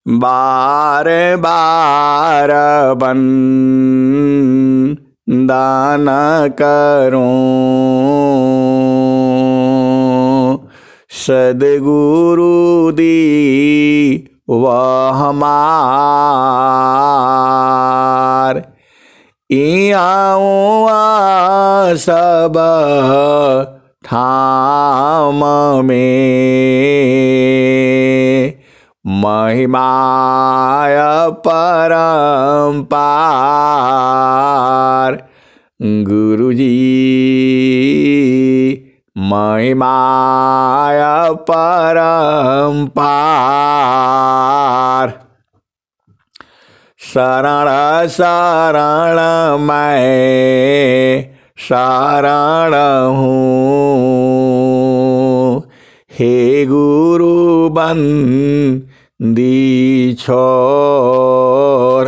बार बार बंदन करूं, सद्गुरु दी वह हमार। इयाऊँ सब ठाम में महिमाय परम्पार। गुरुजी महिमाय परम्पार। शरण शरण मैं शरण हूँ, हे गुरु बंदी छोर।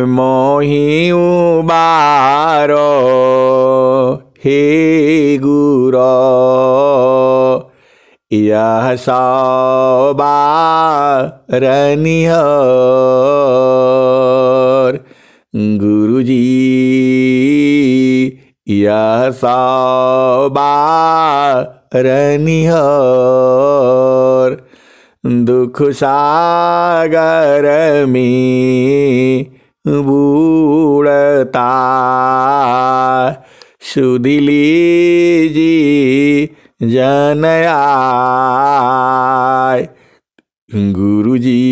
मोहि उबारो हे गुरो, यह सवारनिहर। गुरुजी यह सवारनिहर। दुख सागर में बूढ़ता सुध लीजी जन आय। गुरुजी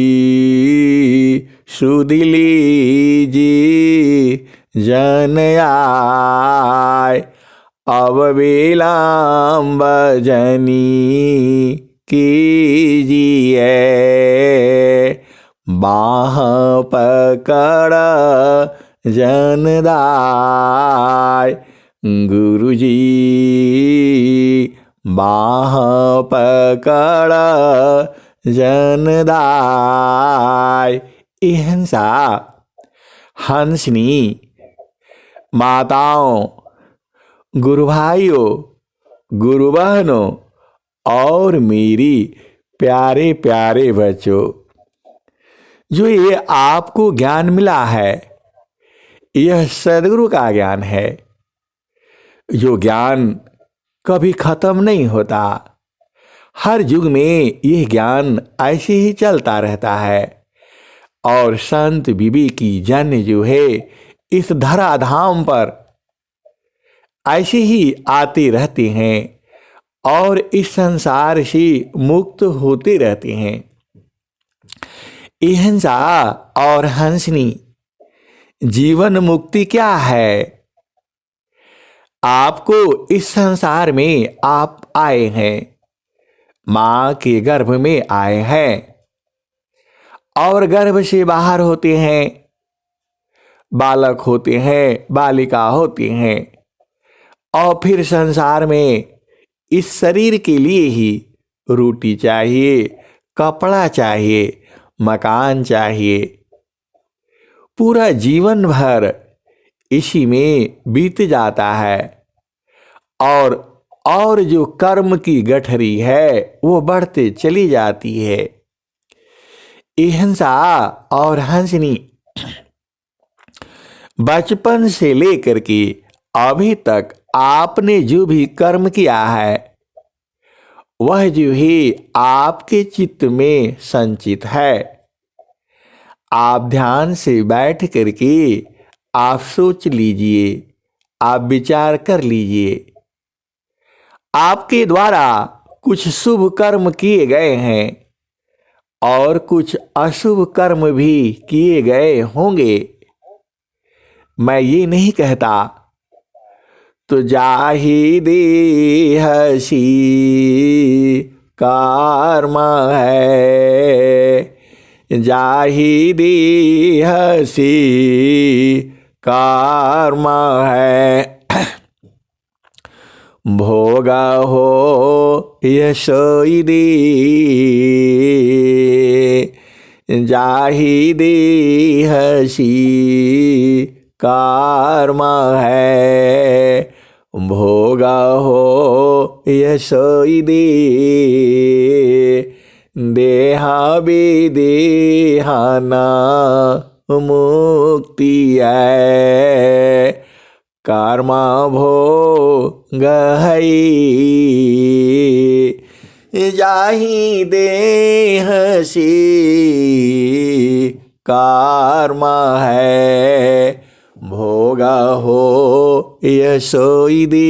सुध लीजी जन आय। अब विलंब जनी कीजिए, बाह पकड़ जन दाय। गुरुजी बाह पकड़ जन दाय। हिंसा हंसनी माताओं, गुरु भाइयों, गुरु बहनों और मेरी प्यारे प्यारे बच्चों, जो ये आपको ज्ञान मिला है, यह सद्गुरु का ज्ञान है। जो ज्ञान कभी खत्म नहीं होता, हर युग में यह ज्ञान ऐसे ही चलता रहता है। और संत बीबी की जन जो है इस धराधाम पर ऐसे ही आते रहते हैं और इस संसार से मुक्त होते रहते हैं। हिंसा और हंसनी जीवन मुक्ति क्या है? आपको इस संसार में आप आए हैं, मां के गर्भ में आए हैं और गर्भ से बाहर होते हैं, बालक होते हैं, बालिका होते हैं और फिर संसार में इस शरीर के लिए ही रोटी चाहिए, कपड़ा चाहिए, मकान चाहिए। पूरा जीवन भर इसी में बीत जाता है और जो कर्म की गठरी है वो बढ़ते चली जाती है। हिंसा और हंसनी बचपन से लेकर के अभी तक आपने जो भी कर्म किया है वह जो है आपके चित्त में संचित है। आप ध्यान से बैठ करके आप सोच लीजिए, आप विचार कर लीजिए। आपके द्वारा कुछ शुभ कर्म किए गए हैं और कुछ अशुभ कर्म भी किए गए होंगे। मैं ये नहीं कहता तो जाहि देहसी कर्म है, जाहि देहसी कर्म है। भोग हो यशोई दे, जाहि देहसी कर्म है। भोग हो यशोई दे, देहा विदेहाना मुक्ति है, कर्मा भोग है जाहि देह से कर्मा है, भोगा हो यशोई दे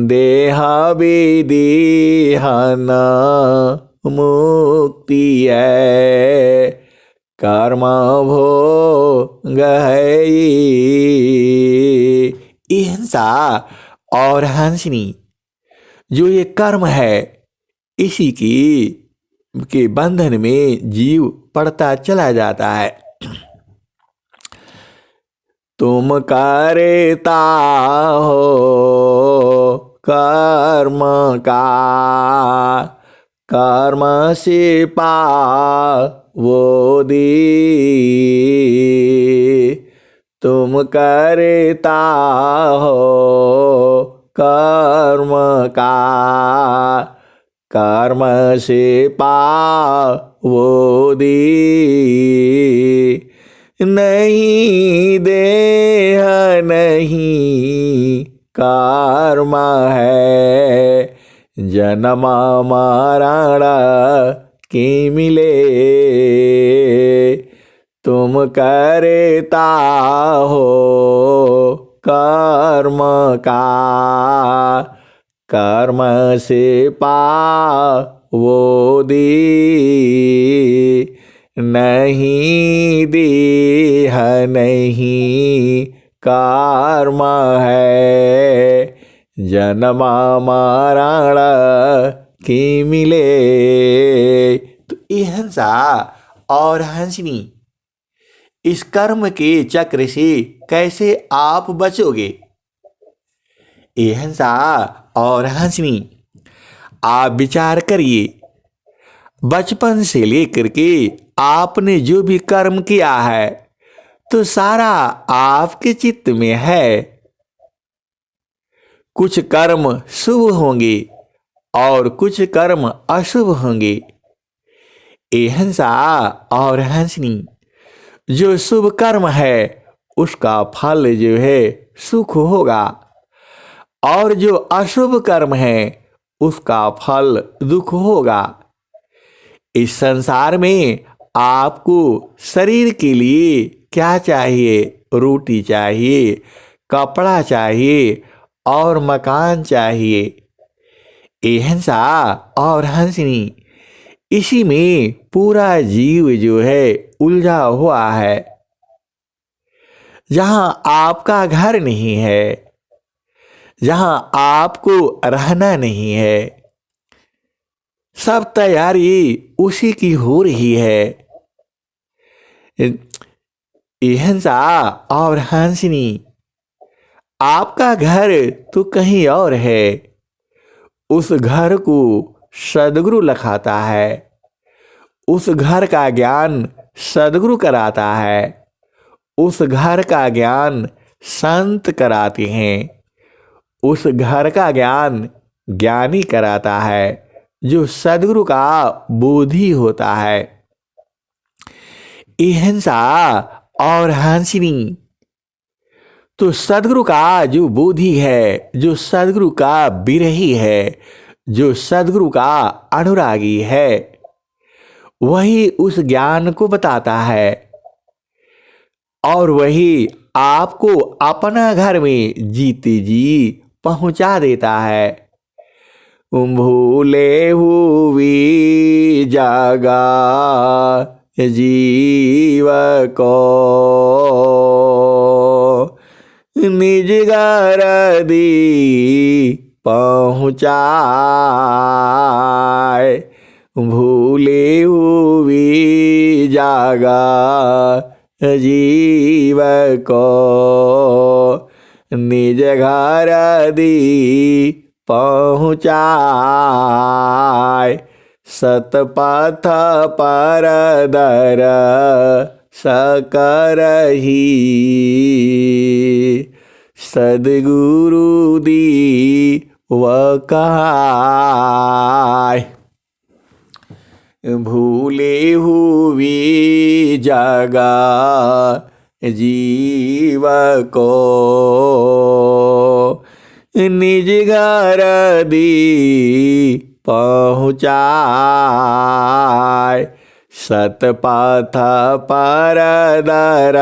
देहा विदेहाना मुक्ति है, कर्मा भोग है। हिंसा और हंसनी जो ये कर्म है, इसी के बंधन में जीव पड़ता चला जाता है। तुम करता हो कर्म का, कर्म से पावो दे, तुम करता हो कर्म का, कर्म से पावो दे, नहीं देह नहीं कर्म है, जन्म मरण के मिले, तुम करता हो कर्म का, कर्म से पावो दे, नहीं देह नहीं कर्म है, जन्म मरण के मिले। तो ये हंसा और हंसनी, इस कर्म के चक्र से कैसे आप बचोगे? ये हंसा और हंसनी, आप विचार करिए, बचपन से लेकर के आपने जो भी कर्म किया है तो सारा आपके चित्त में है। कुछ कर्म शुभ होंगे और कुछ कर्म अशुभ होंगे। ये हंसा और हंसनी, जो शुभ कर्म है उसका फल जो है सुख होगा, और जो अशुभ कर्म है उसका फल दुख होगा। इस संसार में आपको शरीर के लिए क्या चाहिए? रोटी चाहिए, कपड़ा चाहिए और मकान चाहिए। ये हंसा और हंसनी, इसी में पूरा जीव जो है उलझा हुआ है। जहां आपका घर नहीं है, जहां आपको रहना नहीं है, सब तैयारी उसी की हो रही है। ये हंसा और हंसनी, आपका घर तो कहीं और है, उस घर को सद्गुरु लखाता है, उस घर का ज्ञान सद्गुरु कराता है, उस घर का ज्ञान संत कराते हैं, उस घर का ज्ञान ज्ञानी कराता है, जो सद्गुरु का बोधि होता है। हिंसा और हंसनी, तो सद्गुरु का जो बोधि है, जो सद्गुरु का विरही है, जो सद्गुरु का अनुरागी है, वही उस ज्ञान को बताता है और वही आपको अपना घर में जीते जी पहुंचा देता है। भूले हुए जागा जीव को निज घर दी पहुँचाए, भूले हुए जागा जीव को निज घर दी पहुँचाए, सतपथ पर दर सकरही सद्गुरु दी वकाय। भूले हुए जगह जीव को निज घर दी पहुँचाए। सतपथ पर दर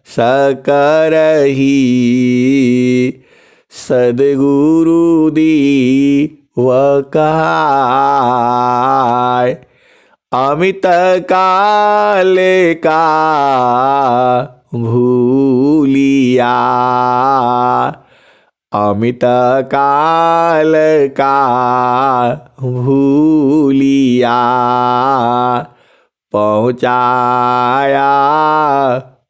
सकरही सद्गुरु दी वकाय। अमित काल का भूलिया अमित काल का भूलिया पहुँचाया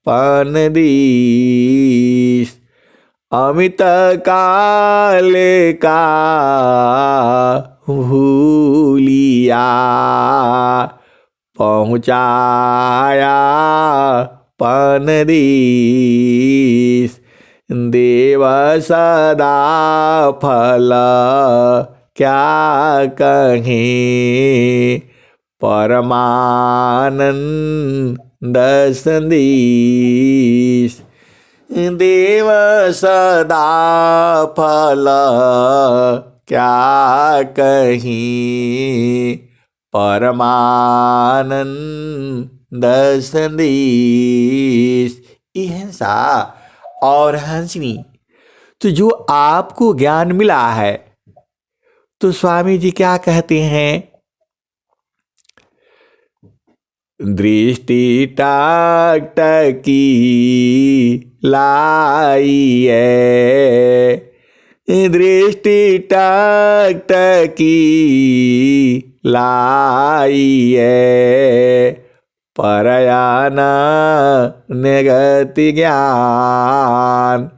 पनदीस। अमित काल का भूलिया पहुँचाया पनदीस। देव सदा फल क्या कहें परमानंद संदेश। देव सदा फल क्या कहीं परमानंद संदेश। अहिंसा और हंसनी। तो जो आपको ज्ञान मिला है तो स्वामी जी क्या कहते हैं? दृष्टि टकटकी लाइए दृष्टि टकटकी लाइए परयान निगति ज्ञान।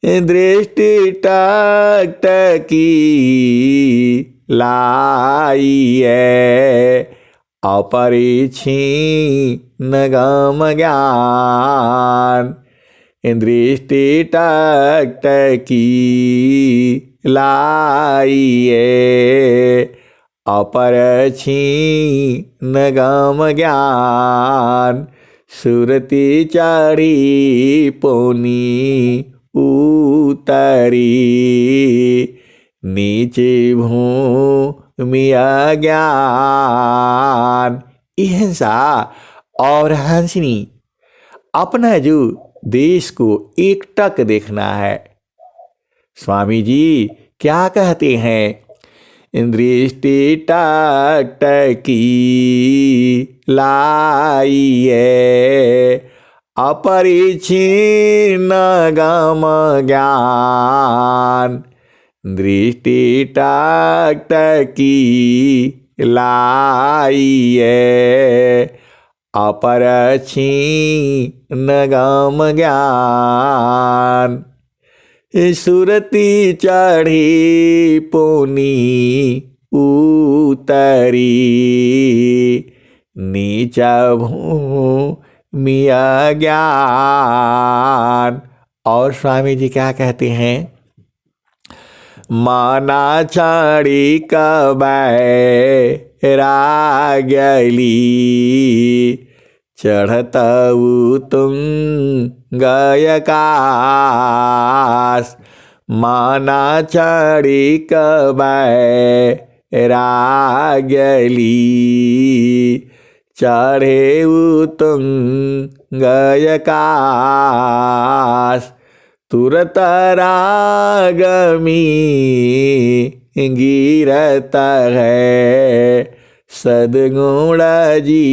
दृष्टि टकटकी लाइए अपरिछीन्न गम ज्ञान। दृष्टि टकटकी लाइए अपरिछीन्न गम ज्ञान। सुरति चढ़ी पुनि उतरी नीचे भूमि अज्ञान। अहिंसा और हंसनी। अपना जो देश को एकटक देखना है। स्वामी जी क्या कहते हैं? दृष्टि टकटकी लाइए अपरिछीन्न गम ज्ञान। दृष्टि टकटकी लाइए अपरिछीन्न गम ज्ञान। सुरति चढ़ी पुनि उतरी नीचा भूमि अज्ञान। और स्वामी जी क्या कहते हैं? माना चढ़ी कबैरागली चढ़त तुंग आकाश। माना चढ़ी कबैरागली चढ़े तुंग आकाश। तुरत रागमी गिरत है सद्गुण जी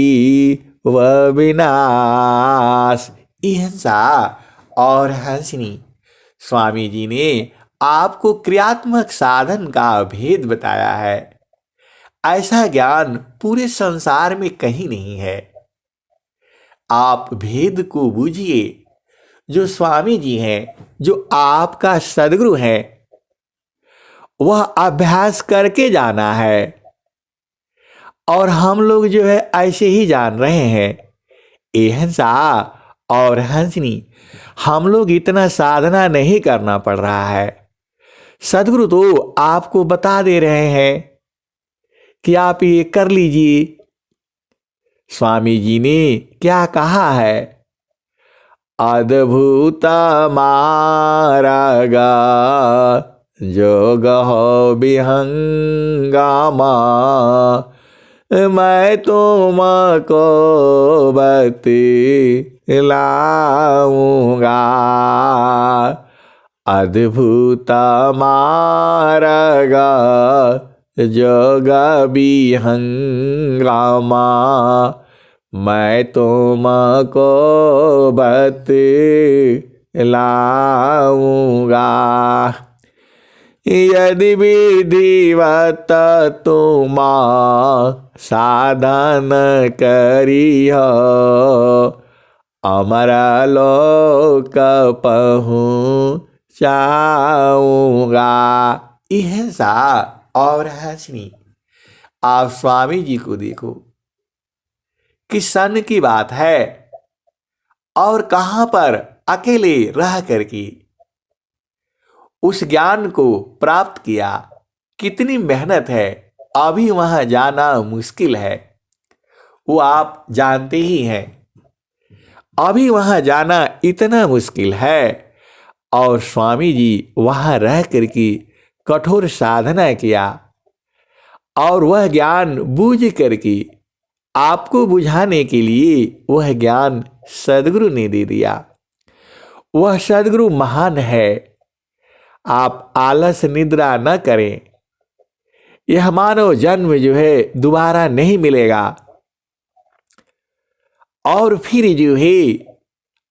व विनाश। अहिंसा और हंसनी। स्वामी जी ने आपको क्रियात्मक साधन का भेद बताया है। ऐसा ज्ञान पूरे संसार में कहीं नहीं है। आप भेद को बूझिए। जो स्वामी जी हैं, जो आपका सद्गुरु है, वह अभ्यास करके जाना है। और हम लोग जो है ऐसे ही जान रहे हैं। अहिंसा और हंसनी। हम लोग इतना साधना नहीं करना पड़ रहा है। सद्गुरु तो आपको बता दे रहे हैं कि आप ये कर लीजिए स्वामी जी ने क्या कहा है? अद्भुत मार्ग जोग हो विहंगामा, मैं तुमको बतलाऊंगा। अद्भुत मार्ग जोग विहंगामा, मैं तुमको बतलाऊंगा। यदि विधिवत तुम साधन करिह, अमर लोक पहुँचाऊंगा। अहिंसा और हंसनी। आप स्वामी जी को देखो, किस सन की बात है और कहां पर अकेले रह करके उस ज्ञान को प्राप्त किया। कितनी मेहनत है, अभी वहां जाना मुश्किल है, वो आप जानते ही हैं। अभी वहां जाना इतना मुश्किल है और स्वामी जी वहां रह करके कठोर साधना किया और वह ज्ञान बूझ करके आपको बुझाने के लिए वह ज्ञान सद्गुरु ने दे दिया। वह सद्गुरु महान है। आप आलस निद्रा न करें। यह मानव जन्म जो है दोबारा नहीं मिलेगा और फिर जो है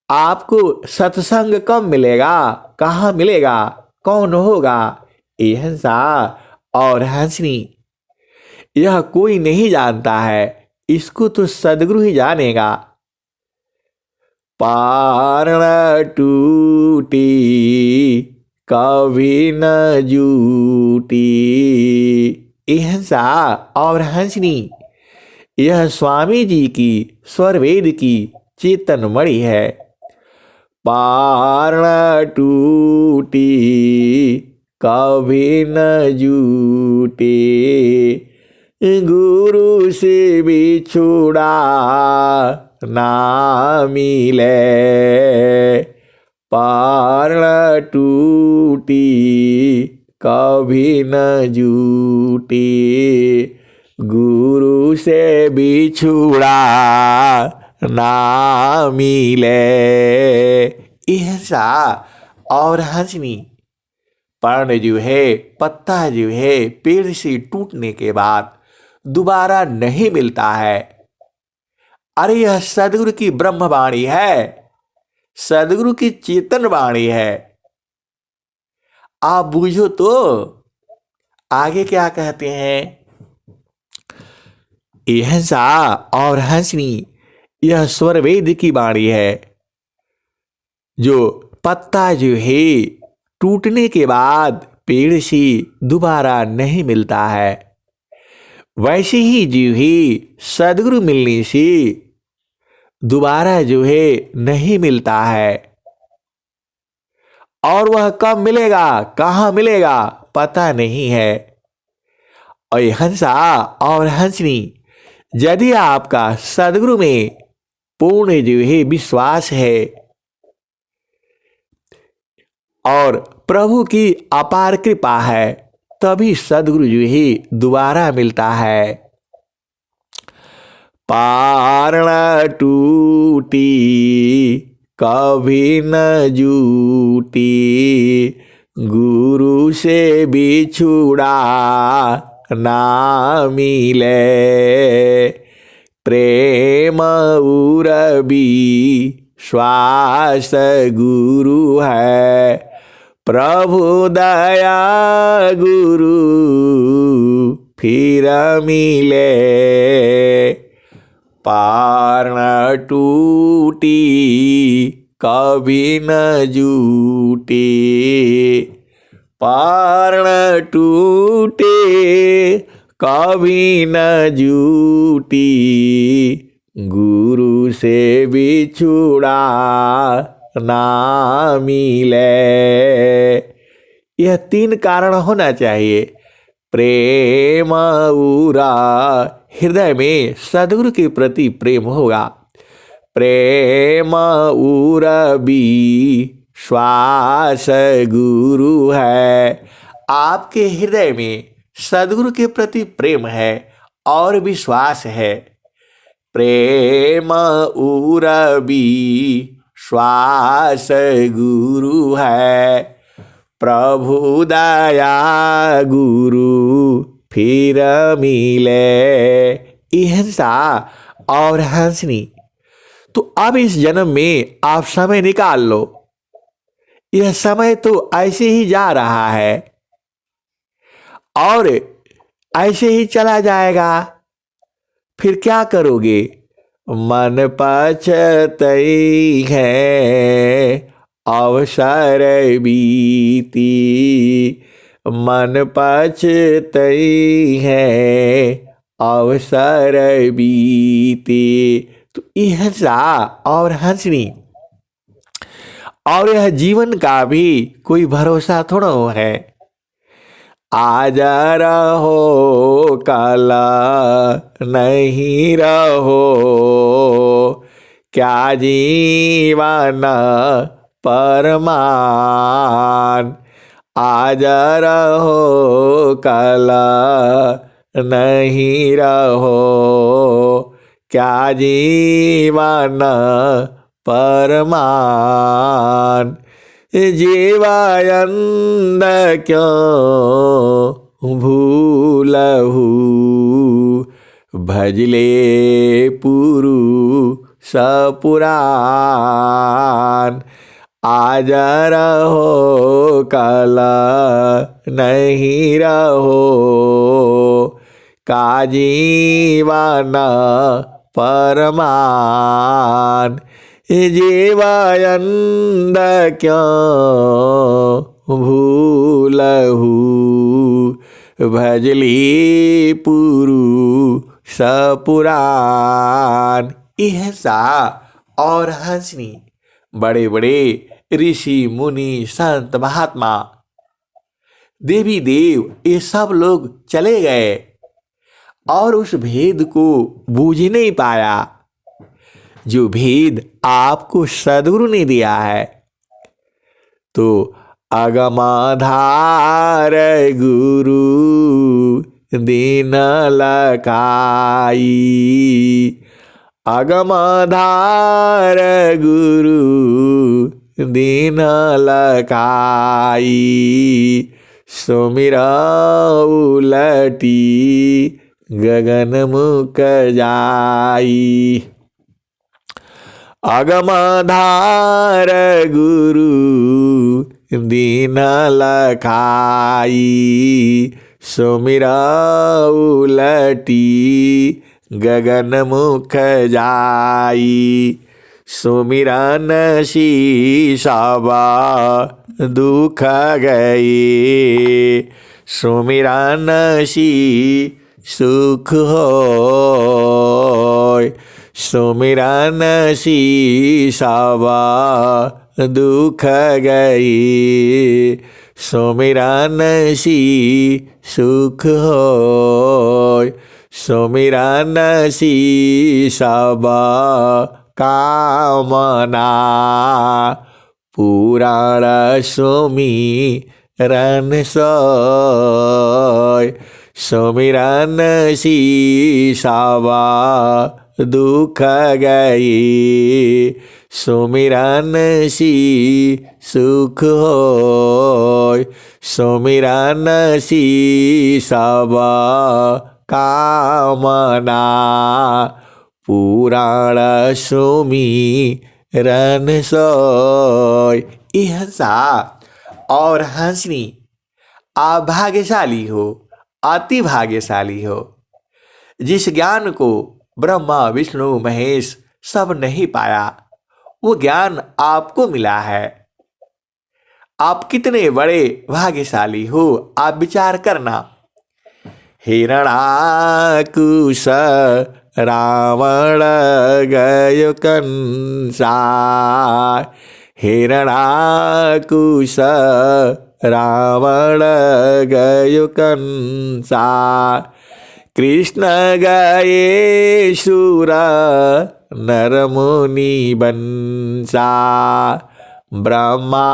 आपको सत्संग कब मिलेगा, कहाँ मिलेगा, कौन होगा? अहिंसा और हंसनी। यह कोई नहीं जानता है, इसको तो सद्गुरु ही जानेगा। पारण टूटी कभी न जूटी। अहिंसा और हंसनी, यह स्वामी जी की स्वरवेद की चेतन मणि है। पारण टूटी कभी न जूटी, गुरु से बिछुड़ा ना मिले। पारण टूटी कभी न जूटी, गुरु से बिछुड़ा ना मिले। अहिंसा और हंसनी। पर्ण जो है, पत्ता जो है पेड़ से टूटने के बाद दोबारा नहीं मिलता है। अरे यह सद्गुरु की ब्रह्मवाणी है, सद्गुरु की चेतन वाणी है। आप बूझो तो। आगे क्या कहते हैं? अहिंसा और हंसनी, यह स्वरवेद की वाणी है। जो पत्ता जो है टूटने के बाद पेड़ से दोबारा नहीं मिलता है, वैसे ही जो है सद्गुरु मिलने से दोबारा जो है नहीं मिलता है। और वह कब मिलेगा, कहाँ मिलेगा, पता नहीं है। अहिंसा और हंसनी, यदि आपका सद्गुरु में पूर्ण जो है विश्वास है और प्रभु की अपार कृपा है, तभी सद्गुरु जो है दोबारा मिलता है। पारण टूटी कभी न जूटी, गुरु से बिछुड़ा ना मिले। प्रेम उरबी श्वास गुरु है, प्रभु दया गुरु फिर मिले। पारण टूटी कभी न जूटी, पारण टूटे कभी न जूटी, गुरु से बिछुड़ा ना मिले। यह तीन कारण होना चाहिए। प्रेम उरा, हृदय में सद्गुरु के प्रति प्रेम होगा। प्रेम उरबी श्वास गुरु है, आपके हृदय में सद्गुरु के प्रति प्रेम है और विश्वास है। प्रेम उरबी श्वास गुरु है, प्रभु दया गुरु फिर मिले। अहिंसा और हंसनी। तो अब इस जन्म में आप समय निकाल लो। यह समय तो ऐसे ही जा रहा है और ऐसे ही चला जाएगा। फिर क्या करोगे? मन पछतई है अवसर बीती, मन पछतई है अवसर बीती। तो अहिंसा और हंसनी। और यह जीवन का भी कोई भरोसा थोड़ा है। आज रहो कल नहीं रहो, क्या जीवन परमान। आज रहो कल नहीं रहो, क्या जीवन परमान। जीवायंद क्यों भूलहु, भजले पुरुष पुराण। आज रहो कल नहीं रहो, का जीवन परमान। जीवायंद क्यों भूलहु, भजली पुरुष पुराण। अहिंसा और हंसनी। बड़े बड़े ऋषि मुनि संत महात्मा देवी देव ये सब लोग चले गए और उस भेद को बूझ नहीं पाया जो भेद आपको सद्गुरु ने दिया है। तो अगमाधार गुरु दीन लखाई, अगमाधार गुरु दीन लखाई। सुमिरा उलटी गगन मुख जाई, अगमाधार गुरु दीन लखाई। सुमिरा उलटी गगन मुख जाई, सुमिरन शीशाबा दुख गए, सुमिरन शी सुख होय। सुमिरन शीशाबा दुख गई, सुमिरन शी सुख होय। सुमिरन शीशाबा कामना, पुराण सुमिरन सोय। सुमिरन शीशाबा दुख गई, सुमिरन शी सुख होय। सुमिरन शीशाबा कामना, पुराण सुमिरन सोय। अहिंसा और हंसनी। आप भाग्यशाली हो, अति भाग्यशाली हो। जिस ज्ञान को ब्रह्मा विष्णु महेश सब नहीं पाया, वो ज्ञान आपको मिला है। आप कितने बड़े भाग्यशाली हो, आप विचार करना। हिरणाकुश रावण गयो कंसा, हिरणाकुश रावण गयो कंसा। कृष्ण गए शूर नर मुनि बंसा। ब्रह्मा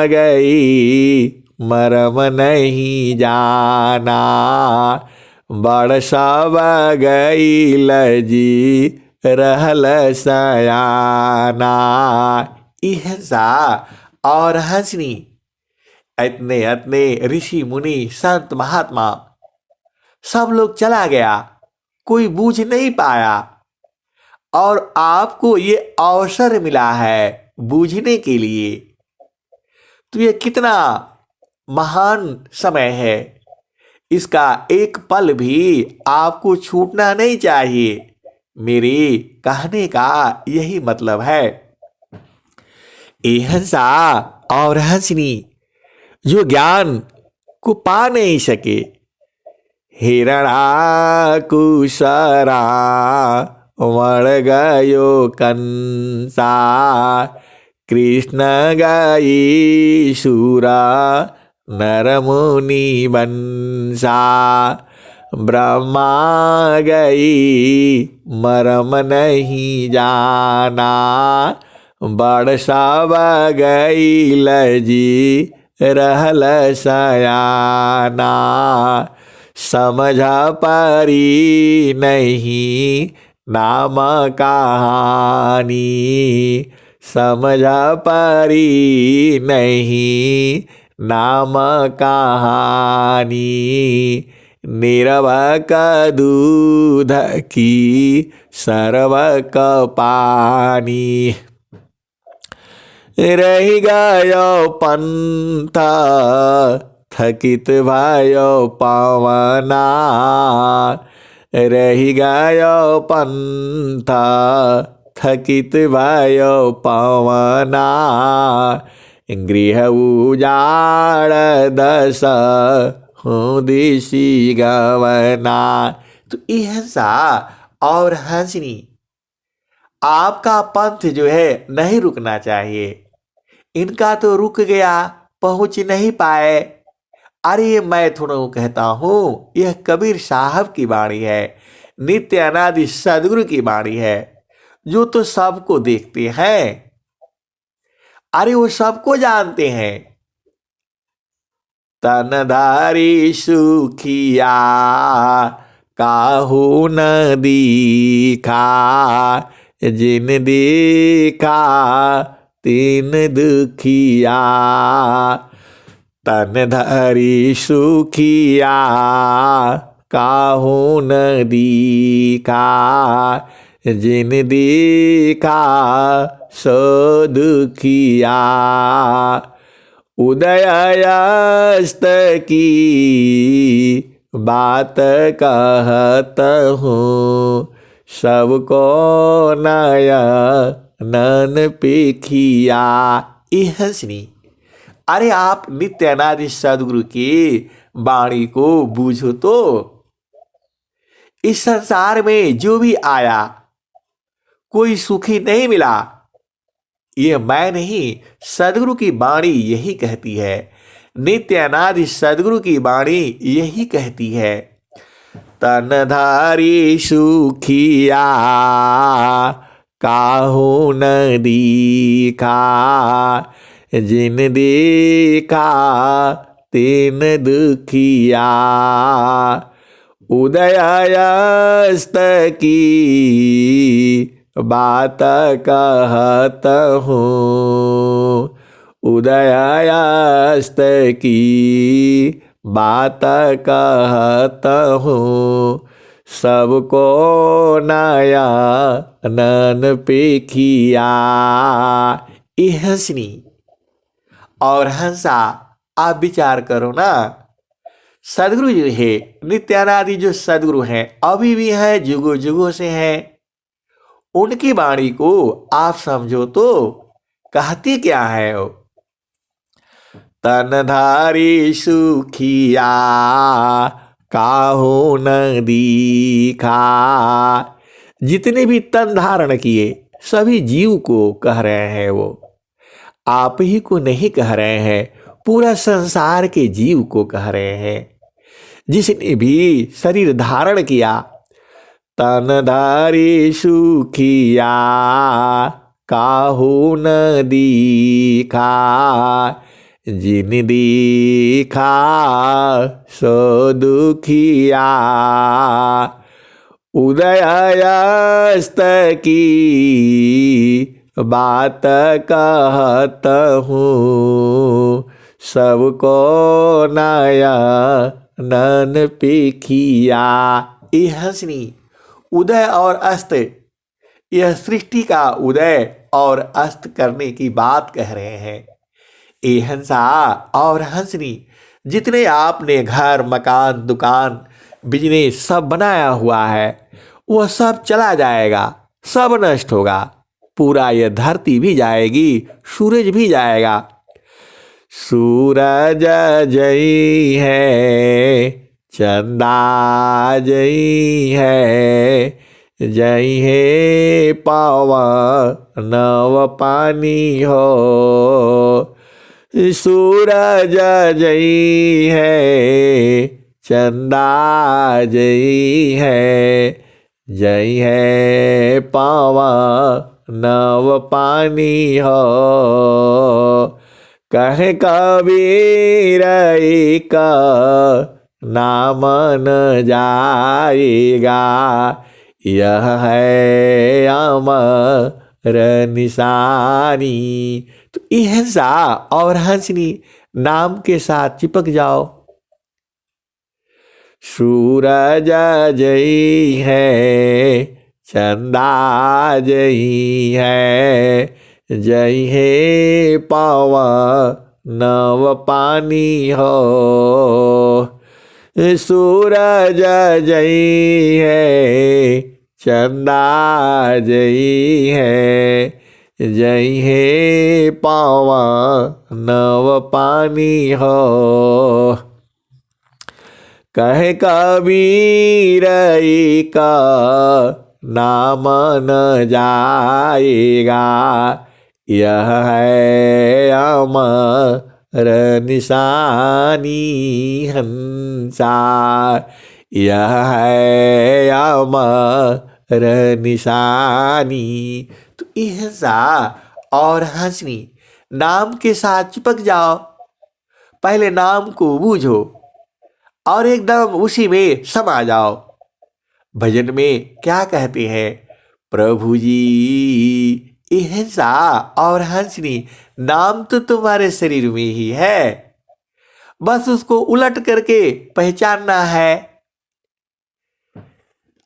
गई मरम नहीं जाना। बड़ सब गई लजी रहल सयाना। इहसा और हंसनी इतने इतने ऋषि मुनि संत महात्मा सब लोग चला गया, कोई बूझ नहीं पाया। और आपको ये अवसर मिला है बूझने के लिए, तो ये कितना महान समय है। इसका एक पल भी आपको छूटना नहीं चाहिए। मेरे कहने का यही मतलब है। ये हंसा और हंसनी जो ज्ञान को पा नहीं सके, हिरणाकुशरा मर गयो कंसा। कृष्ण गई शूरा नर मुनि बंसा। ब्रह्मा गई मरम नहीं जाना। बड़ सब गई लजी रहल सयाना। समझ पारी नहीं नाम कहानी। समझ पारी नहीं नाम कहानी। निरवक दूध की सर्वक पानी। रही गयो पंथ थकित भयो पवना। रही गयो पंथ थकित भयो पवना। गृह उजाड़ दस हो दिशी गवना। तो हंसा और हंसनी आपका पंथ जो है नहीं रुकना चाहिए। इनका तो रुक गया, पहुंच नहीं पाए। अरे मैं थोड़ा कहता हूं, यह कबीर साहब की वाणी है, नित्य अनादि सदगुरु की वाणी है, जो तो सबको देखते हैं। अरे वो सबको जानते हैं। तनधारी सुखिया काहू न दीखा। जिन देखा तीन दुखिया। तन धरी सुखिया काहू न दीखा। जिन देखा सो दुखिया। उदयास्त की बात कहत हूँ। सबको नया नन पेखिया। हंसनी अरे आप नित्य अनादि सदगुरु की वाणी को बूझो तो। इस संसार में जो भी आया कोई सुखी नहीं मिला। ये मैं नहीं, सदगुरु की वाणी यही कहती है। नित्य अनादि सदगुरु की वाणी यही कहती है। तनधारी सुखिया काहू न दीखा। जिन देखा तीन दुखिया। उदयास्त की बात कहत हूँ। उदयास्त की बात कहत हूँ। सबको नया नन पेखिया। हंसनी और हंसा आप विचार करो ना। सदगुरु जो है नित्यानादि जो सदगुरु हैं अभी भी है, जुगों जुगों से हैं। उनकी वाणी को आप समझो तो कहती क्या है वो। तनधारी सुखिया काहू न दीखा। जितने भी तन धारण किए सभी जीव को कह रहे हैं वो, आप ही को नहीं कह रहे हैं। पूरा संसार के जीव को कह रहे हैं। जिसने भी शरीर धारण किया, तन धारी सुखिया काहू न दीखा, जिन दीखा सो दुखिया। उदय अस्त की बात कहत हूँ, सबको नया नन पिखिया। ये हंसनी उदय और अस्त, यह सृष्टि का उदय और अस्त करने की बात कह रहे हैं। ए हंसा और हंसनी, जितने आपने घर मकान दुकान बिजनेस सब बनाया हुआ है, वह सब चला जाएगा, सब नष्ट होगा। पूरा यह धरती भी जाएगी, सूरज भी जाएगा। सूरज जई है, चंदा जई है, जई है पावन नव पानी हो। सूरज जई है, चंदा जई है, जई है पावन नव पानी हो। कहे कबीर का नाम न जाएगा, यह है अमर निशानी। तो ये हंसा और हंसनी नाम के साथ चिपक जाओ। सूरज जई है, चंदा जई है, जई है पावन नव पानी हो। सूरज जई है, चंदा जई है, जई है पावन नव पानी हो। कहे कबीर का नाम न जाएगा, यह है अमर निशानी। हंसा यह है अमर निशानी। तो ये हंसा और हंसनी नाम के साथ चिपक जाओ। पहले नाम को बूझो और एकदम उसी में समा जाओ। भजन में क्या कहते हैं, प्रभु जी ये हंसा और हंसनी नाम तो तुम्हारे शरीर में ही है, बस उसको उलट करके पहचानना है।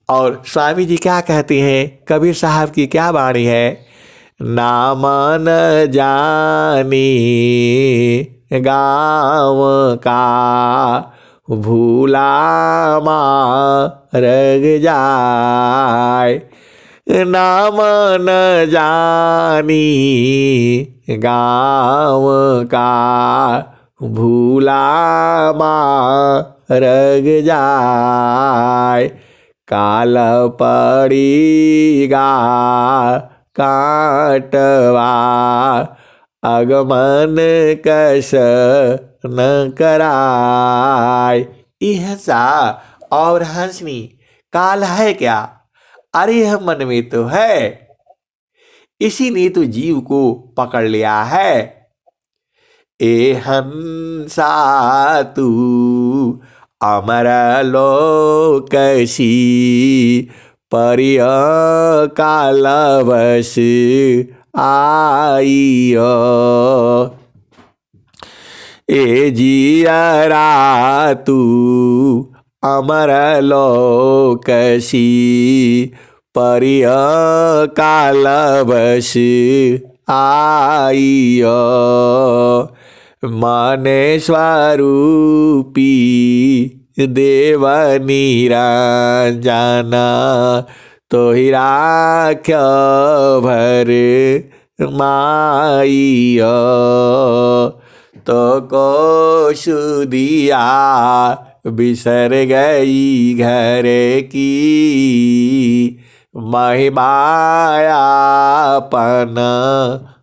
और स्वामी जी क्या कहते हैं, कबीर साहब की क्या वाणी है, नाम न जाने गाँव का, भूला मार्ग जाए। नाम न जानी गाँव का, भूला मार्ग जाए। काल पड़ीगा काटवा, आगमन कस न कराय। हंसा और हंसनी काल है क्या, अरे यह मन में तो है, इसी ने तो जीव को पकड़ लिया है। ए हंसा तू अमर लोकसी, परिय कालवश आइयो। ए जियरा तू अमर लोकसी, परिय कालवश आइयो। माने स्वरूपी देव निरंजना, तो ही राख्य भर माइयो। तो को सुदिया बिसर गई घर की, महिमायापन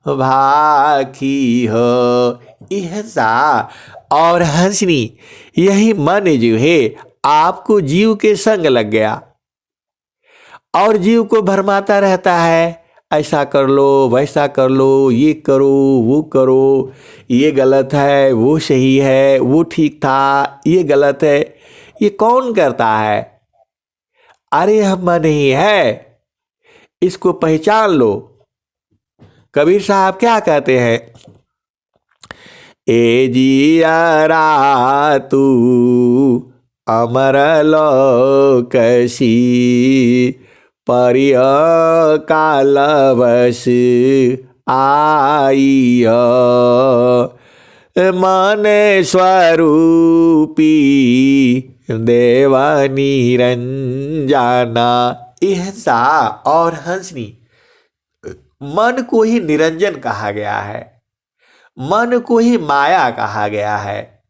भाखी हो। ऐसा और हंसनी, यही मन जो है आपको जीव के संग लग गया और जीव को भरमाता रहता है। ऐसा कर लो, वैसा कर लो, ये करो, वो करो, ये गलत है, वो सही है, वो ठीक था, ये गलत है। ये कौन करता है? अरे हम मन ही है, इसको पहचान लो। कबीर साहब क्या कहते हैं? ए जियरा तू अमर लोकसी, परिय कालवश आइय, मन स्वरूपी देव निरंजना। ऐसा और हंसनी, मन को ही निरंजन कहा गया है, मन को ही माया कहा गया है,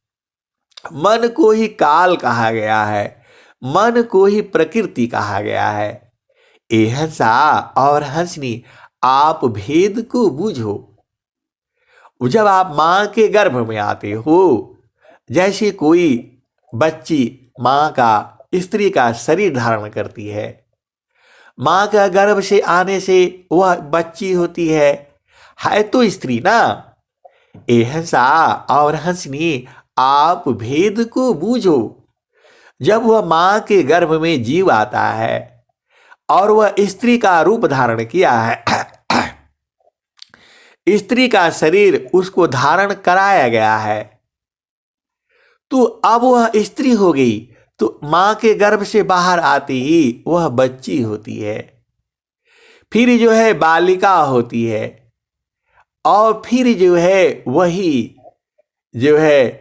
मन को ही काल कहा गया है, मन को ही प्रकृति कहा गया है। ऐसा और हंसनी, आप भेद को बूझो। जब आप मां के गर्भ में आते हो, जैसे कोई बच्ची मां का, स्त्री का शरीर धारण करती है, मां का गर्भ से आने से वह बच्ची होती है तो स्त्री ना। ऐसा और हंसनी, आप भेद को बूझो। जब वह मां के गर्भ में जीव आता है और वह स्त्री का रूप धारण किया है, स्त्री का शरीर उसको धारण कराया गया है, तो अब वह स्त्री हो गई, तो मां के गर्भ से बाहर आती ही वह बच्ची होती है, फिर जो है बालिका होती है, और फिर जो है वही जो है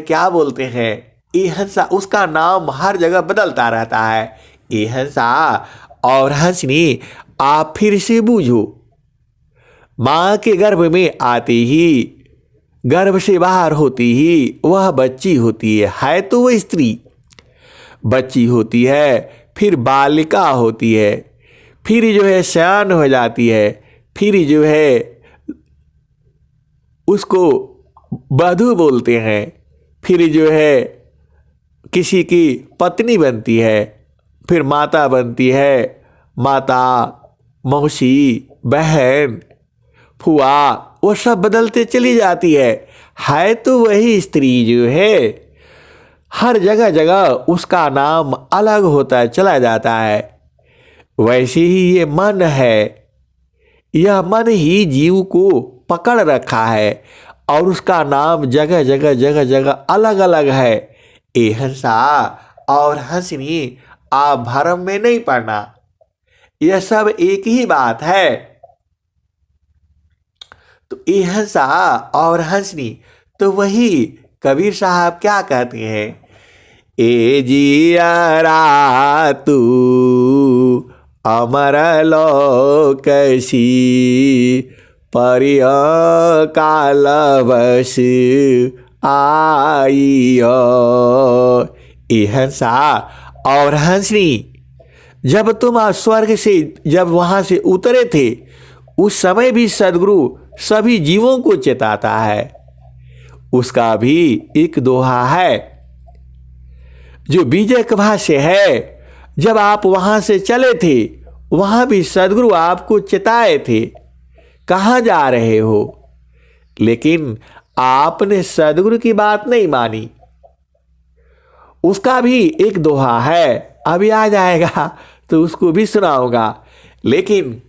क्या बोलते हैं, ऐसा उसका नाम हर जगह बदलता रहता है। ऐसा और हंसनी, आप फिर से बूझो। मां के गर्भ में आते ही, गर्भ से बाहर होती ही वह बच्ची होती है तो वह स्त्री बच्ची होती है, फिर बालिका होती है, फिर जो है सयान हो जाती है, फिर जो है उसको वधू बोलते हैं, फिर जो है किसी की पत्नी बनती है, फिर माता बनती है, माता, मौसी, बहन, फुआ, वो सब बदलते चली जाती है तो वही स्त्री जो है हर जगह जगह उसका नाम अलग होता चला जाता है। वैसे ही ये मन है, यह मन ही जीव को पकड़ रखा है और उसका नाम जगह जगह जगह जगह अलग अलग है। ऐसा और हंसनी, आप भरम में नहीं पड़ना, यह सब एक ही बात है। तो ऐसा और हंसनी, तो वही कबीर साहब क्या कहते हैं? ए जियरा तू अमर लोकसी, परिय कालवश आइय। ऐसा और हंसनी, जब तुम स्वर्ग से जब वहां से उतरे थे, उस समय भी सदगुरु सभी जीवों को चेताता है। उसका भी एक दोहा है जो बीजक भाष्य है। जब आप वहां से चले थे, वहां भी सदगुरु आपको चेताए थे, कहां जा रहे हो, लेकिन आपने सदगुरु की बात नहीं मानी। उसका भी एक दोहा है, अभी आ जाएगा तो उसको भी सुनाऊंगा, लेकिन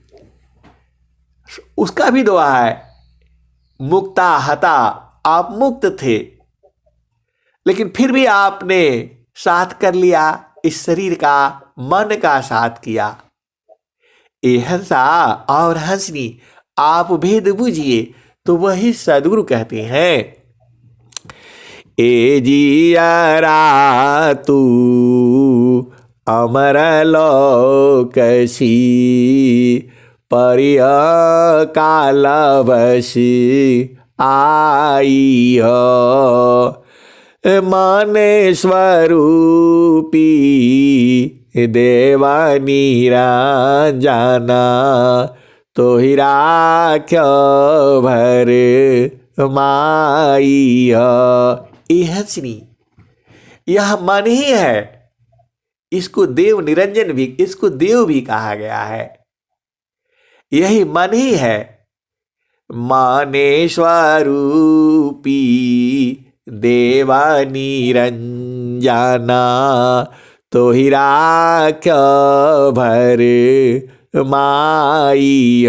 उसका भी दोहा है, मुक्ता हता, आप मुक्त थे, लेकिन फिर भी आपने साथ कर लिया, इस शरीर का, मन का साथ किया। ऐसा और हंसनी, आप भेद बूझिए, तो वही सदगुरु कहते हैं। ए जियरा तू अमर लोकसी, परिय कालवश आइय, मन स्वरूपी देव निरंजना, तो ही राख्य भर माई। ये हंसनी, यह मन ही है। इसको देव निरंजन भी, इसको देव भी कहा गया है। यही मन ही है। माने स्वरूपी देवा निरंजना, तो ही राख्य भर माई।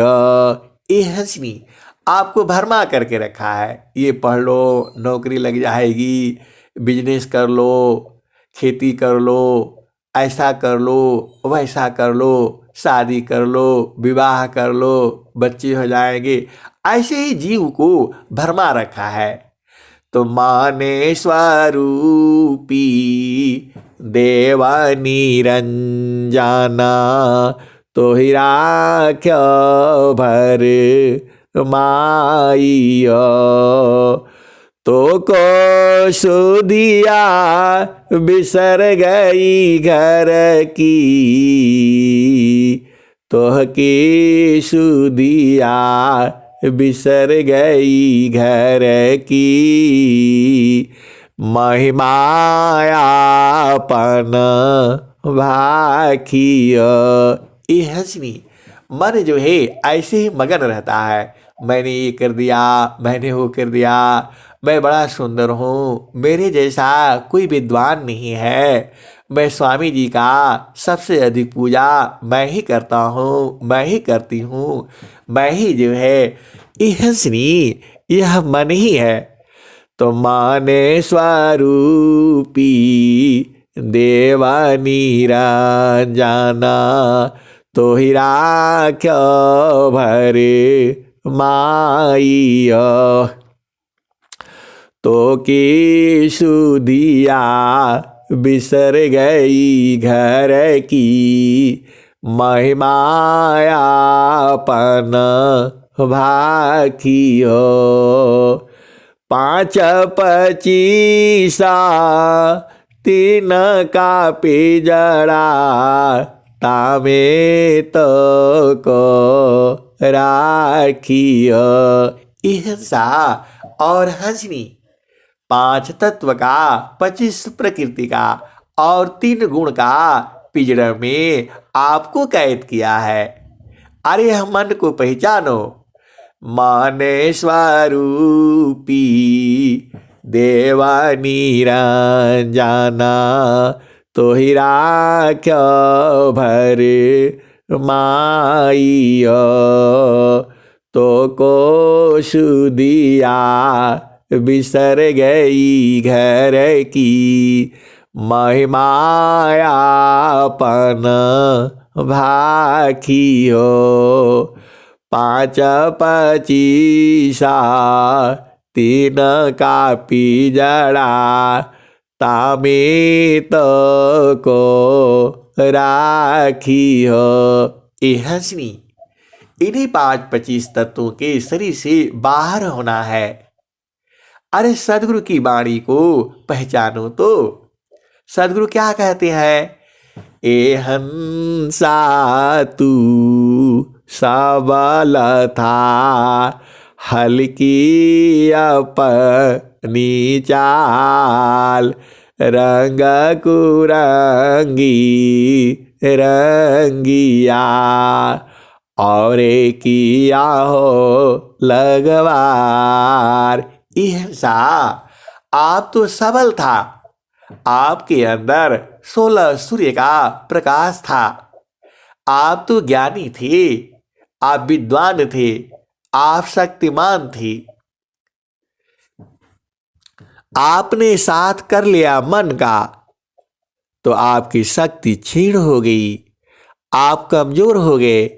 ये हंसनी आपको भरमा करके रखा है। ये पढ़ लो, नौकरी लग जाएगी, बिजनेस कर लो, खेती कर लो, ऐसा कर लो, वैसा कर लो, शादी कर लो, विवाह कर लो, बच्चे हो जाएंगे। ऐसे ही जीव को भरमा रखा है। तो माने स्वरूपी देवा निरंजना, तो ही राख्य भर माई। तो को सुदिया बिसर गई घर की, तोह की सुदिया बिसर गई घर की, महिमायापन भाखिय। ये हंसनी, मन जो है ऐसे ही मगन रहता है। मैंने ये कर दिया, मैंने वो कर दिया, मैं बड़ा सुंदर हूँ, मेरे जैसा कोई विद्वान नहीं है, मैं स्वामी जी का सबसे अधिक पूजा मैं ही करता हूँ, मैं ही करती हूँ, मैं ही जो है। ये हंसनी, यह मन ही है। तो माने स्वरूपी देवा निरंजना, तो ही राख्य भर माई। तो की सुदिया बिसर गई घर की, महिमायापन भाखियो। 5 25 3 का पिजड़ा, तामे तो को राखियो। हिंसा और हंसनी, 5 तत्व का, 25 प्रकृति का और 3 गुण का पिंजड़े में आपको कैद किया है। अरे हम मन को पहचानो। माने स्वरूपी देवा निरंजना, तो ही राख्य भर माई। तो को सुदिया बिसर गई घर की, महिमायापन भाखियो। 5 25 3 का पिजड़ा, तामे तो को राखियो। ये हंसनी, इन्हीं 5 25 तत्वों के शरीर से बाहर होना है। अरे सदगुरु की वाणी को पहचानो तो। सदगुरु क्या कहते हैं? ए हंसा तू सबल था, हल्की अपनी चाल, रंग कुरंगी रंगिया, और किया हो लगवार। हिंसा, आप तो सबल था, आपके अंदर 16 सूर्य का प्रकाश था, आप तो ज्ञानी थे, आप विद्वान थे, आप शक्तिमान थे। आपने साथ कर लिया मन का, तो आपकी शक्ति क्षीण हो गई, आप कमजोर हो गए।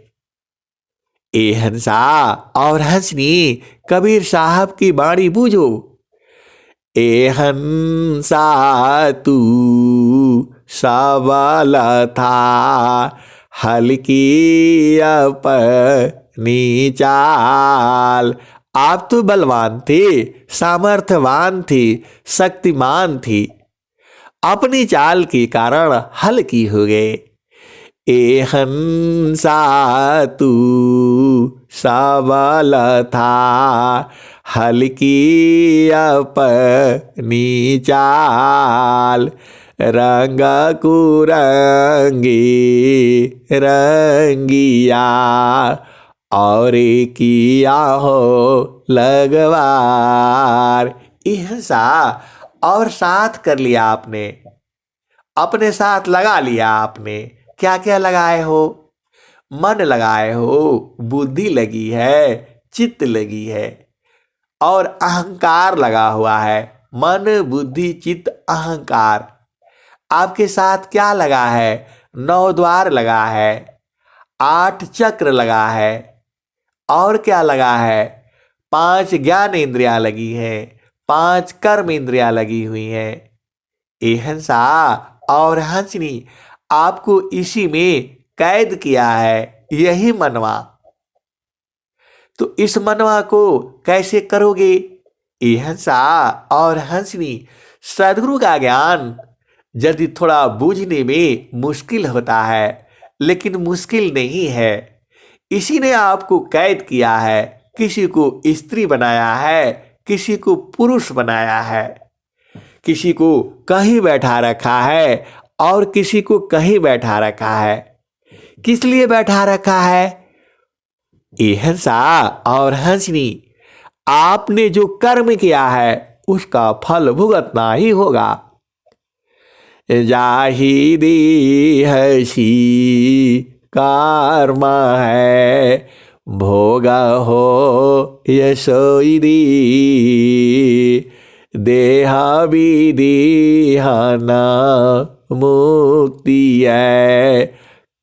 ए हंसा और हंसनी, कबीर साहब की वाणी बूझो। ए हंसा तू सबल था, हल्की अपनी चाल। आप तो बलवान थे, सामर्थ्यवान थे, शक्तिमान थे, अपनी चाल के कारण हल्की हो गए। ए हंसा तू सबल था, हल्की अपनी चाल, रंग कुरंगी रंगिया, और किया हो लगवार। इहसा और साथ कर लिया आपने, अपने साथ लगा लिया आपने। क्या क्या लगाए हो? मन लगाए हो, बुद्धि लगी है, चित्त लगी है, और अहंकार लगा हुआ है। मन, बुद्धि, चित्त, अहंकार। आपके साथ क्या लगा है? 9 द्वार लगा है, 8 चक्र लगा है, और क्या लगा है? 5 ज्ञान इंद्रियां लगी हैं, 5 कर्म इंद्रियां लगी हुई हैं। एहंसा और हंसनी आपको इसी में कैद किया है, यही मनवा। तो इस मनवा को कैसे करोगे? एहंसा और हंसनी सदगुरु का ज्ञान यदि थोड़ा बूझने में मुश्किल होता है, लेकिन मुश्किल नहीं है। इसी ने आपको कैद किया है, किसी को स्त्री बनाया है, किसी को पुरुष बनाया है, किसी को कहीं बैठा रखा है और किसी को कहीं बैठा रखा है। किस लिए बैठा रखा है? एहंसा और हंसनी आपने जो कर्म किया है उसका फल भुगतना ही होगा। जाहिदी हसी कर्म है, भोग हो यशोदी, देह विदिहन मुक्ति है,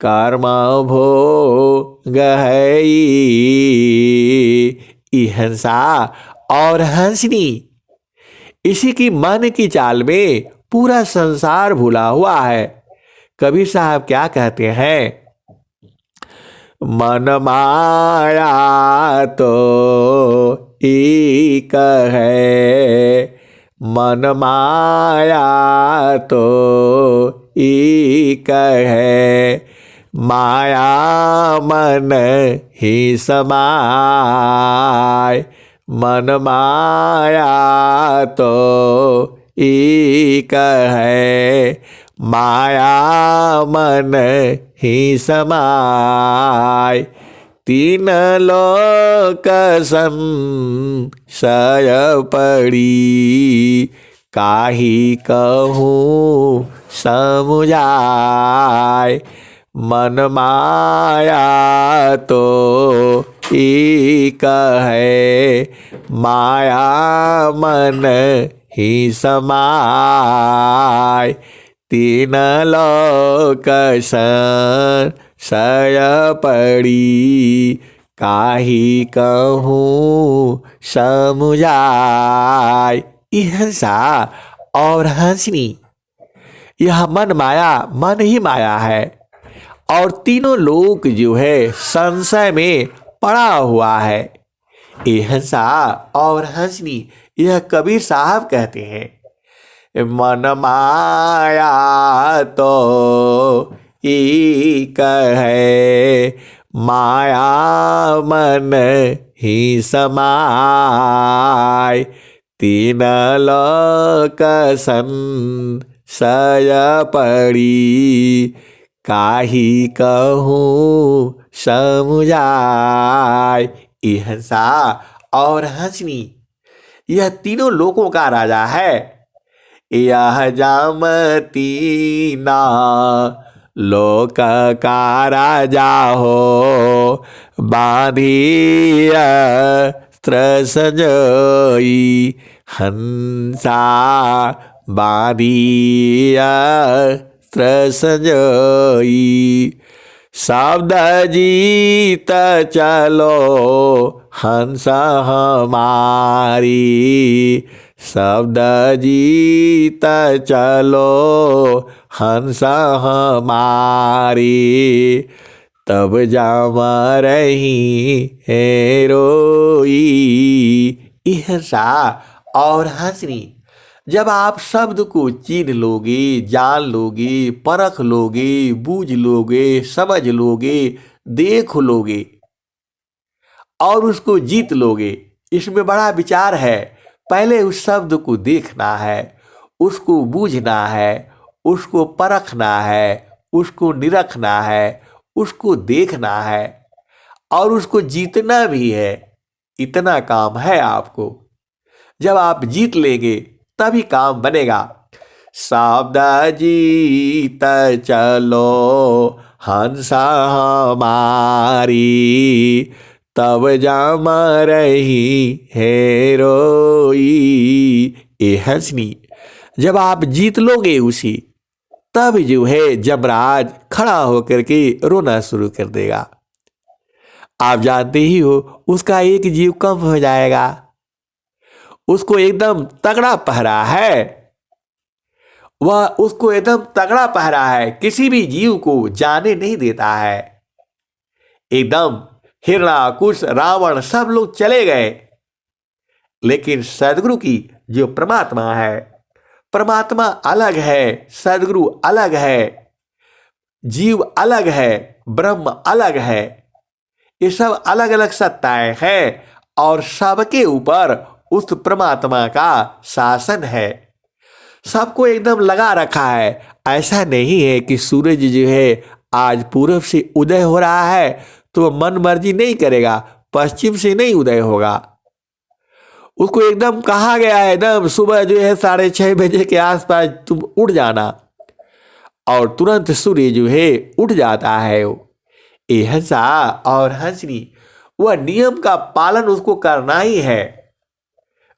कर्म भोग है। इहंसा और हंसनी इसी की मन की चाल में पूरा संसार भूला हुआ है। कबीर साहब क्या कहते हैं? मन माया तो एक है, मन माया तो एक है, माया मन ही समाय, मन माया तो एक है, माया मन ही समाय, तीन लोक संशय पड़ी, काहि कहूँ समुझाय, मन माया तो एक है, माया मन ही समाय, तीन लोक संशय पड़ी, काहि कहूँ समुझाय। इहंसा और हंसनी यह मन माया, मन ही माया है, और तीनों लोक जो है संशय में पड़ा हुआ है। एहंसा और हंसनी यह कबीर साहब कहते हैं। मन माया तो एक है, माया मन ही समाय, तीन लोक संशय पड़ी, काहि कहूँ समुझाय। इहंसा और हंसनी यह तीनों लोकों का राजा है। यह जामती ना लोक का राजा हो, बांधी अस्त्र संजोई, हंसा बांधी अस्त्र संजोई, शब्द जीत चलो हंस हमारी, शब्द जीत चलो हंस हमारी, तब जाम रही है रोई। इहंसा और हंसनी जब आप शब्द को चीन लोगे, जान लोगे, परख लोगे, बूझ लोगे, समझ लोगे, देख लोगे, और उसको जीत लोगे। इसमें बड़ा विचार है। पहले उस शब्द को देखना है, उसको बूझना है, उसको परखना है, उसको निरखना है, उसको देखना है और उसको जीतना भी है। इतना काम है आपको। जब आप जीत लेंगे तभी काम बनेगा। शब्द जीत चलो हंसा हमारी, तब जम रही है रोई। ए हंसनी, जब आप जीत लोगे उसी, तब जो है जमराज खड़ा होकर के रोना शुरू कर देगा। आप जानते ही हो उसका एक जीव कम हो जाएगा। उसको एकदम तगड़ा पहरा है, वह उसको एकदम तगड़ा पहरा है, किसी भी जीव को जाने नहीं देता है। एकदम हिरणाकुश रावण सब लोग चले गए, लेकिन सदगुरु की जो परमात्मा है, परमात्मा अलग है, सदगुरु अलग है, जीव अलग है, ब्रह्म अलग है। ये सब अलग अलग सत्ताएं हैं और सबके ऊपर उस परमात्मा का शासन है। सबको एकदम लगा रखा है। ऐसा नहीं है कि सूरज जो है आज पूरब से उदय हो रहा है तो मन मर्जी नहीं करेगा, पश्चिम से नहीं उदय होगा। उसको एकदम कहा गया है एकदम सुबह जो है 6:30 बजे के आसपास तुम उठ जाना, और तुरंत सूर्य जो है उठ जाता है। ये हंसा और हंसनी, वह नियम का पालन उसको करना ही है।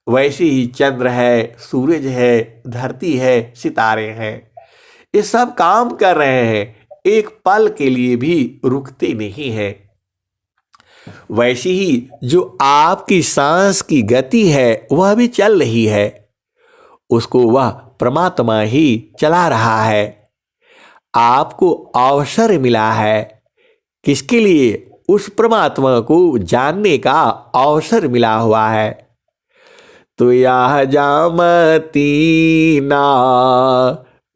वैसे ही चंद्र है, सूरज है, धरती है, सितारे हैं, ये सब काम कर रहे हैं, एक पल के लिए भी रुकते नहीं है। वैसे ही जो आपकी सांस की गति है वह भी चल रही है, उसको वह परमात्मा ही चला रहा है। आपको अवसर मिला है, किसके लिए? उस परमात्मा को जानने का अवसर मिला हुआ है। तो यह जामती ना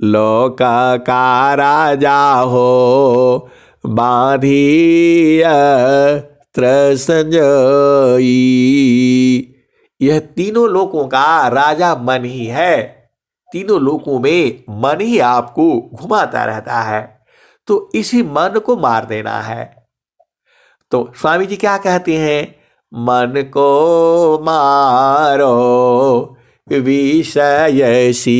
लोका का राजा हो, बांधिय संजयी। यह तीनों लोकों का राजा मन ही है। तीनों लोकों में मन ही आपको घुमाता रहता है, तो इसी मन को मार देना है। तो स्वामी जी क्या कहते हैं? मन को मारो विषयसी,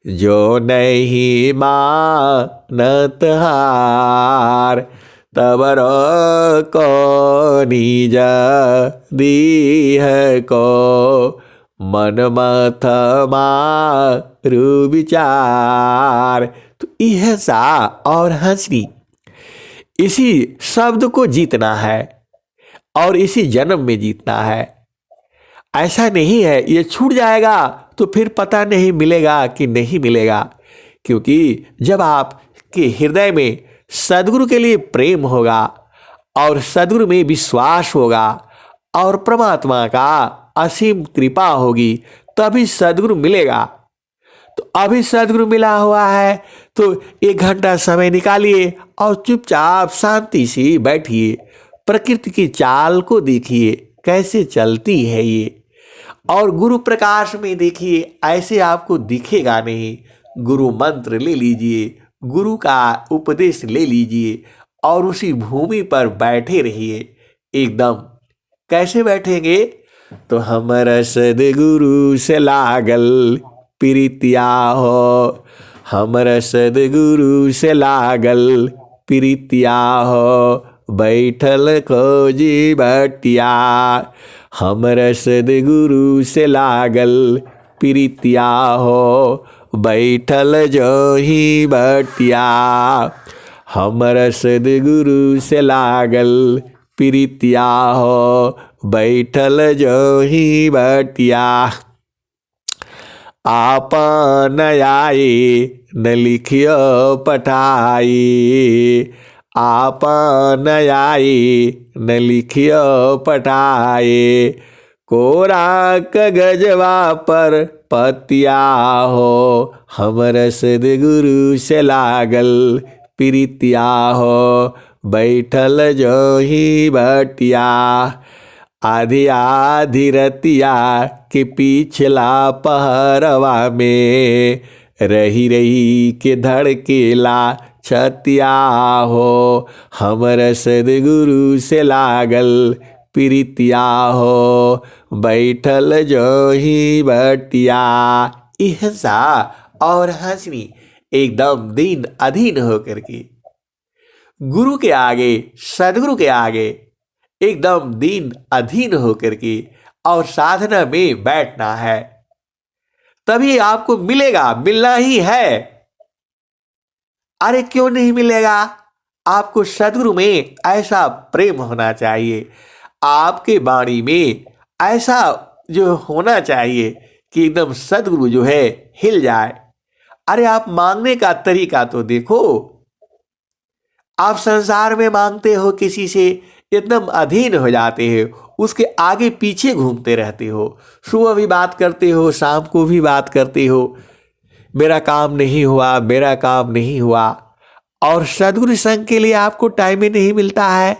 जो नहीं मानत हार, तब को निज दीह को, मन मथ मारु विचार। तो यह सा और हंसनी, इसी शब्द को जीतना है और इसी जन्म में जीतना है। ऐसा नहीं है ये छूट जाएगा तो फिर पता नहीं मिलेगा कि नहीं मिलेगा, क्योंकि जब आपके हृदय में सद्गुरु के लिए प्रेम होगा और सद्गुरु में विश्वास होगा और परमात्मा का असीम कृपा होगी, तभी सद्गुरु मिलेगा। तो अभी सद्गुरु मिला हुआ है तो 1 घंटा समय निकालिए और चुपचाप शांति से बैठिए, प्रकृति की चाल को देखिए कैसे चलती है ये, और गुरु प्रकाश में देखिए, ऐसे आपको दिखेगा नहीं। गुरु मंत्र ले लीजिए, गुरु का उपदेश ले लीजिए और उसी भूमि पर बैठे रहिए। एकदम कैसे बैठेंगे? तो हमर सद्गुरु से लागल प्रीतिया हो, हमर सद्गुरु से लागल प्रीतिया हो, बैठल खोजी बटिया। हमर सद्गुरु से लागल प्रीतिया हो, बैठल जो ही बटिया। हमर सद्गुरु से लागल प्रीतिया हो, बैठल जो ही बटिया। आपन आए न लिखियो पठाई, आपन आए न लिखियो पठाए, कोरा कागजवा पर पतिया हो, हमर सद्गुरु से लागल प्रीतिया हो, बैठल जो ही बटिया, आधी आधी रतिया के पिछला पहरवा में, रही रही के धड़केला छतिया हो, हमर सदगुरु से लागल प्रीतिया हो, बैठल जो ही बटिया। इहसा और हंसनी एकदम दीन अधीन होकर के गुरु के आगे, सदगुरु के आगे एकदम दीन अधीन होकर के और साधना में बैठना है, तभी आपको मिलेगा, मिलना ही है। अरे क्यों नहीं मिलेगा? आपको सदगुरु में ऐसा प्रेम होना चाहिए, आपके वाणी में ऐसा जो होना चाहिए कि एकदम सदगुरु जो है हिल जाए। अरे आप मांगने का तरीका तो देखो, आप संसार में मांगते हो किसी से, एकदम अधीन हो जाते हो, उसके आगे पीछे घूमते रहते हो, सुबह भी बात करते हो, शाम को भी बात करते हो, मेरा काम नहीं हुआ, मेरा काम नहीं हुआ, और सदगुरु संग के लिए आपको टाइम ही नहीं मिलता है।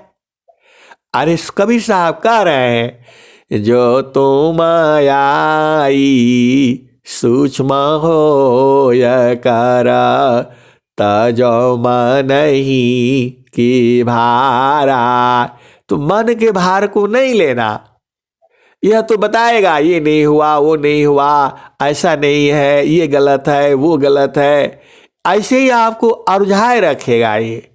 अरे कबीर साहब कह रहे हैं, जो तुम आई सूक्ष्म हो कर, तजो मन ही की भारा। तो मन के भार को नहीं लेना, यह तो बताएगा ये नहीं हुआ, वो नहीं हुआ, ऐसा नहीं है, ये गलत है, वो गलत है, ऐसे ही आपको उलझाए रखेगा। ये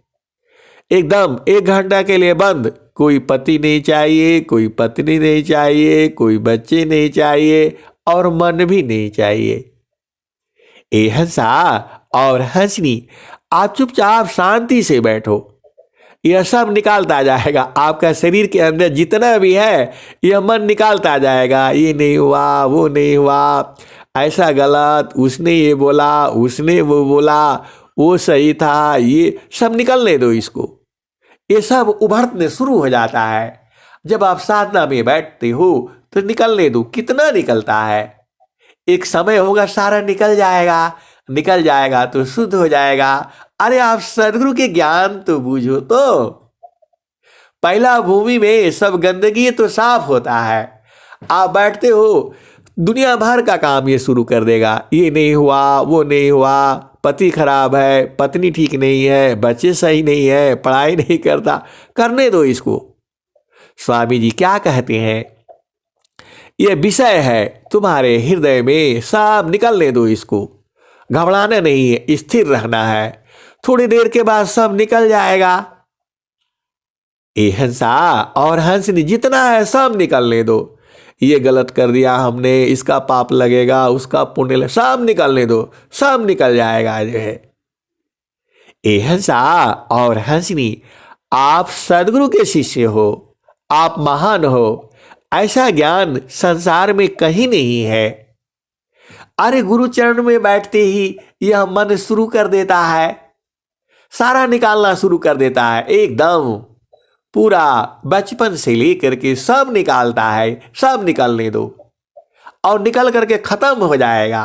एकदम 1 घंटा के लिए बंद, कोई पति नहीं चाहिए, कोई पत्नी नहीं चाहिए, कोई बच्चे नहीं चाहिए, और मन भी नहीं चाहिए। ए हंसा और हंसनी, आप चुपचाप शांति से बैठो, यह सब निकालता जाएगा। आपका शरीर के अंदर जितना भी है यह मन निकालता जाएगा, ये नहीं हुआ, वो नहीं हुआ, ऐसा गलत, उसने ये बोला, उसने वो बोला, वो सही था, ये सब निकलने दो इसको। ये सब उभरने शुरू हो जाता है जब आप साधना में बैठते हो, तो निकलने दो। कितना निकलता है, एक समय होगा सारा निकल जाएगा, निकल जाएगा तो शुद्ध हो जाएगा। अरे आप सदगुरु के ज्ञान तो बूझो, तो पहला भूमि में सब गंदगी तो साफ होता है। आप बैठते हो, दुनिया भर का काम ये शुरू कर देगा, ये नहीं हुआ, वो नहीं हुआ, पति खराब है, पत्नी ठीक नहीं है, बच्चे सही नहीं है, पढ़ाई नहीं करता, करने दो इसको। स्वामी जी क्या कहते हैं, यह विषय है तुम्हारे हृदय में, सब निकलने दो इसको, घबराना नहीं है, स्थिर रहना है, थोड़ी देर के बाद सब निकल जाएगा। ए हंसा और हंसनी, जितना है सब निकलने दो। ये गलत कर दिया हमने, इसका पाप लगेगा, उसका पुण्य, सब निकलने दो, सब निकल जाएगा जो है। ए हंसा और हंसनी, आप सदगुरु के शिष्य हो, आप महान हो, ऐसा ज्ञान संसार में कहीं नहीं है। अरे गुरु चरण में बैठते ही यह मन शुरू कर देता है, सारा निकालना शुरू कर देता है, एकदम पूरा बचपन से लेकर के सब निकालता है। सब निकालने दो और निकल करके खत्म हो जाएगा।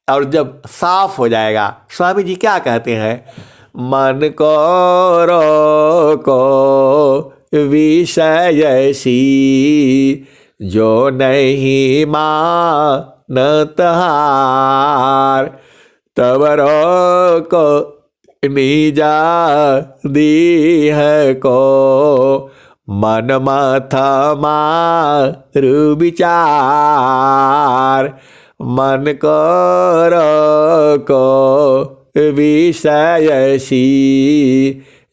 और जब साफ हो जाएगा, स्वामी जी क्या कहते हैं, मन को रोको विषय सी, जो नहीं मानत हार, तब रोको निजा दीह को, मन माथा मारु विचार, मन को विषय सी,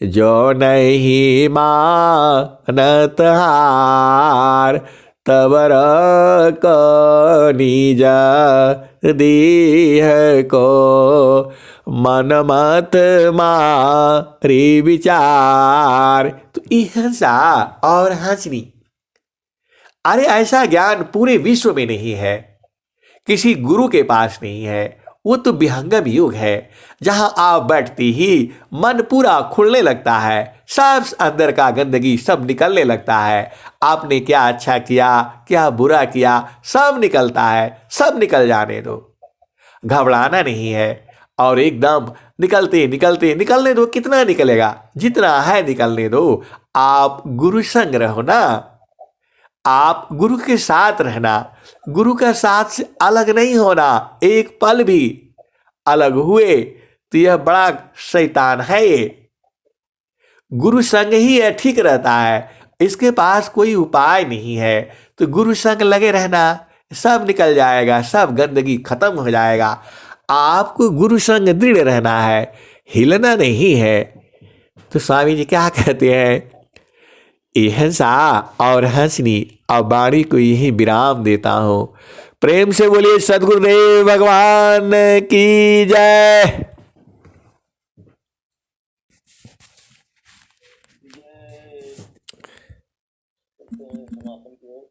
जो नहीं मानत हार, तब रको निज दीह को, मन मत मारी विचार। तो हंसा और हंसनी, अरे ऐसा ज्ञान पूरे विश्व में नहीं है, किसी गुरु के पास नहीं है। वो तो विहंगम युग है, जहां आप बैठते ही मन पूरा खुलने लगता है, सब अंदर का गंदगी सब निकलने लगता है। आपने क्या अच्छा किया, क्या बुरा किया, सब निकलता है, सब निकल जाने दो, घबराना नहीं है और एकदम निकलते निकलते निकलने दो, कितना निकलेगा, जितना है निकलने दो। आप गुरु संग रहो ना, आप गुरु के साथ रहना, गुरु का साथ से अलग नहीं होना। एक पल भी अलग हुए तो यह बड़ा शैतान है। ये गुरु संग ही है, ठीक रहता है, इसके पास कोई उपाय नहीं है। तो गुरु संग लगे रहना, सब निकल जाएगा, सब गंदगी खत्म हो जाएगा। आपको गुरु संग दृढ़ रहना है, हिलना नहीं है। तो स्वामी जी क्या कहते हैं, हंसा और हंसनी अब वाणी को यही विराम देता हूं। प्रेम से बोलिए सदगुरुदेव भगवान की जय। समापन की ओर